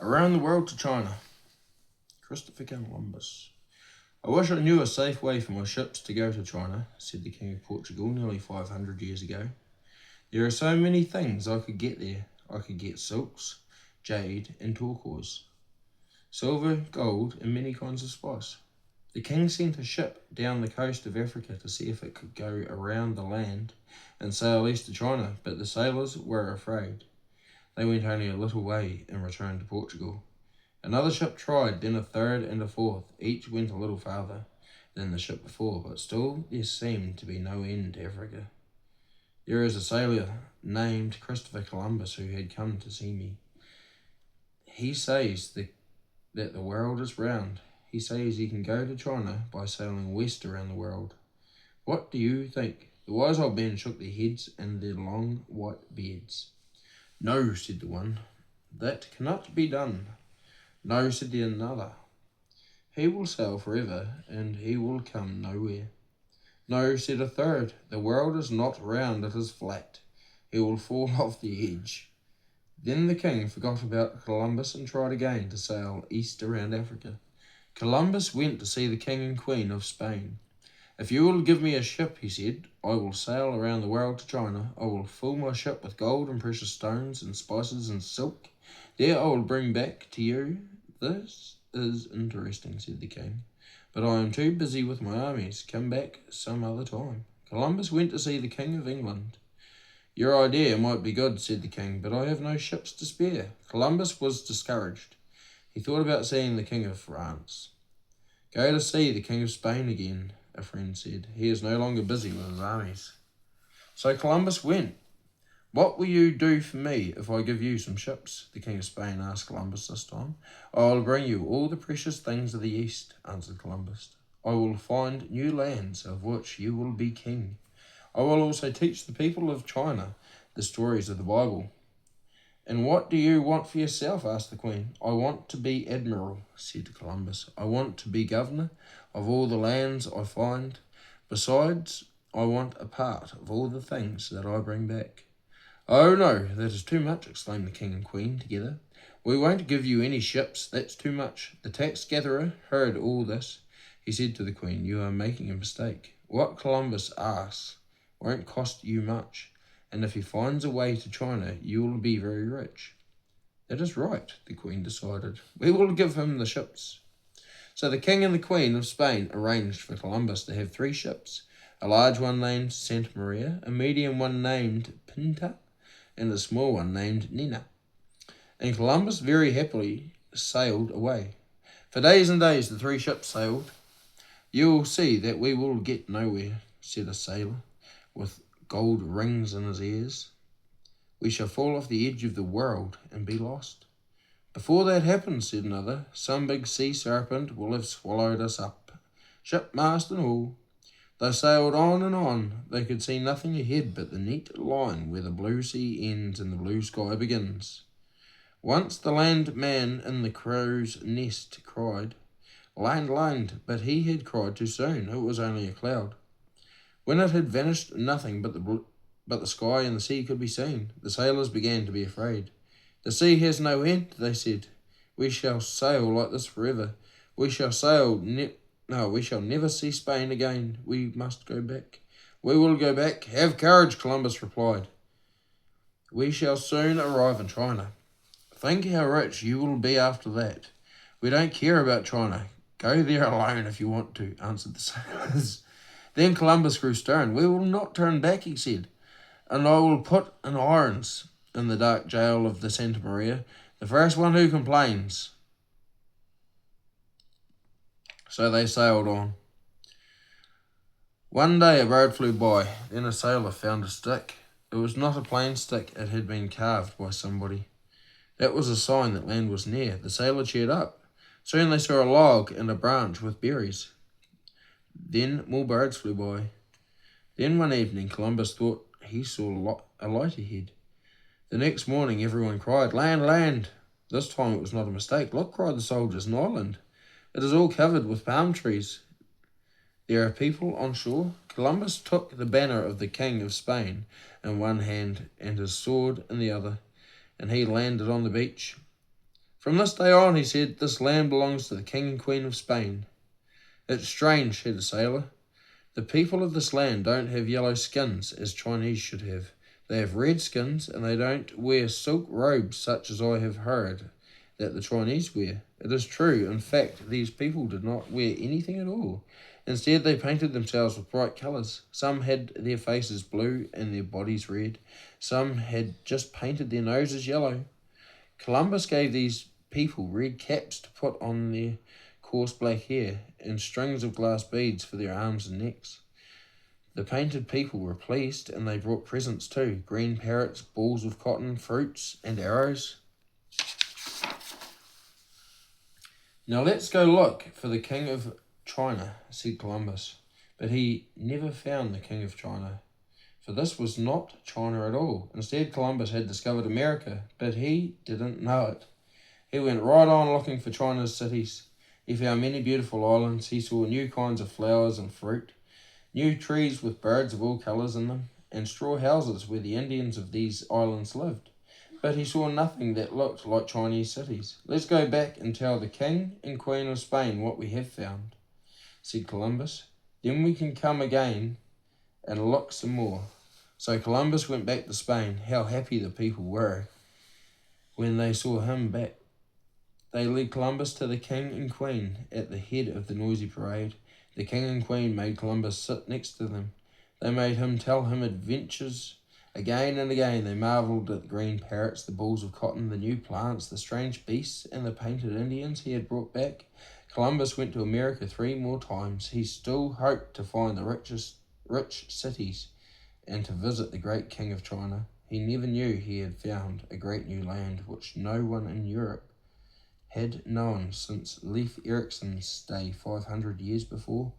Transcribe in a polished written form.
Around the world to China. Christopher Columbus. I wish I knew a safe way for my ships to go to China, said the King of Portugal nearly 500 years ago. There are so many things I could get there. I could get silks, jade, and turquoise, silver, gold, and many kinds of spice. The king sent a ship down the coast of Africa to see if it could go around the land and sail east to China, but the sailors were afraid. They went only a little way and returned to Portugal. Another ship tried, then a third and a fourth. Each went a little farther than the ship before, but still there seemed to be no end to Africa. There is a sailor named Christopher Columbus who had come to see me. He says that the world is round. He says he can go to China by sailing west around the world. What do you think? The wise old men shook their heads and their long white beards. No, said the one. That cannot be done. No, said the another. He will sail forever, and he will come nowhere. No, said a third. The world is not round, it is flat. He will fall off the edge. Then the king forgot about Columbus and tried again to sail east around Africa. Columbus went to see the king and queen of Spain. If you will give me a ship, he said, I will sail around the world to China. I will fill my ship with gold and precious stones and spices and silk. There I will bring back to you. This is interesting, said the king, but I am too busy with my armies. Come back some other time. Columbus went to see the king of England. Your idea might be good, said the king, but I have no ships to spare. Columbus was discouraged. He thought about seeing the king of France. Go to see the king of Spain again, a friend said. He is no longer busy with his armies. So Columbus went. What will you do for me if I give you some ships? The king of Spain asked Columbus this time. I will bring you all the precious things of the east, answered Columbus. I will find new lands of which you will be king. I will also teach the people of China the stories of the Bible. And what do you want for yourself? Asked the queen. I want to be admiral, said Columbus. I want to be governor of all the lands I find. Besides, I want a part of all the things that I bring back. Oh no, that is too much, exclaimed the king and queen together. We won't give you any ships, that's too much. The tax gatherer heard all this. He said to the queen, you are making a mistake. What Columbus asks won't cost you much, and if he finds a way to China, you will be very rich. That is right, the queen decided. We will give him the ships. So the king and the queen of Spain arranged for Columbus to have 3 ships, a large one named Santa Maria, a medium one named Pinta, and a small one named Nina. And Columbus very happily sailed away. For days and days the 3 ships sailed. You will see that we will get nowhere, said a sailor with gold rings in his ears. We shall fall off the edge of the world and be lost. Before that happens, said another, some big sea serpent will have swallowed us up, ship, mast and all. They sailed on and on. They could see nothing ahead but the neat line where the blue sea ends and the blue sky begins. Once the landman in the crow's nest cried, Land, land, but he had cried too soon. It was only a cloud. When it had vanished, nothing but the sky and the sea could be seen. The sailors began to be afraid. The sea has no end, they said. We shall sail like this forever. We shall we shall never see Spain again. We must go back. We will go back. Have courage, Columbus replied. We shall soon arrive in China. Think how rich you will be after that. We don't care about China. Go there alone if you want to, answered the sailors. Then Columbus grew stern. We will not turn back, he said, and I will put in irons in the dark jail of the Santa Maria, the first one who complains. So they sailed on. One day a bird flew by. Then a sailor found a stick. It was not a plain stick. It had been carved by somebody. That was a sign that land was near. The sailor cheered up. Soon they saw a log and a branch with berries. Then more birds flew by. Then one evening Columbus thought he saw a light ahead. The next morning everyone cried, Land, land! This time it was not a mistake. Look, cried the soldiers, an island. It is all covered with palm trees. There are people on shore. Columbus took the banner of the king of Spain in one hand and his sword in the other, and he landed on the beach. From this day on, he said, this land belongs to the King and Queen of Spain. It's strange, said the sailor. The people of this land don't have yellow skins, as Chinese should have. They have red skins, and they don't wear silk robes such as I have heard that the Chinese wear. It is true. In fact, these people did not wear anything at all. Instead, they painted themselves with bright colours. Some had their faces blue and their bodies red. Some had just painted their noses yellow. Columbus gave these people red caps to put on their coarse black hair and strings of glass beads for their arms and necks. The painted people were pleased, and they brought presents too, green parrots, balls of cotton, fruits, and arrows. Now let's go look for the King of China, said Columbus. But he never found the King of China, for this was not China at all. Instead, Columbus had discovered America, but he didn't know it. He went right on looking for China's cities. He found many beautiful islands. He saw new kinds of flowers and fruit, new trees with birds of all colours in them, and straw houses where the Indians of these islands lived. But he saw nothing that looked like Chinese cities. Let's go back and tell the King and Queen of Spain what we have found, said Columbus. Then we can come again and look some more. So Columbus went back to Spain. How happy the people were when they saw him back. They led Columbus to the King and Queen at the head of the noisy parade. The King and Queen made Columbus sit next to them. They made him tell him adventures. Again and again they marvelled at the green parrots, the balls of cotton, the new plants, the strange beasts, and the painted Indians he had brought back. Columbus went to America 3 more times. He still hoped to find the rich cities and to visit the great King of China. He never knew he had found a great new land which no one in Europe had known since Leif Erikson's day 500 years before.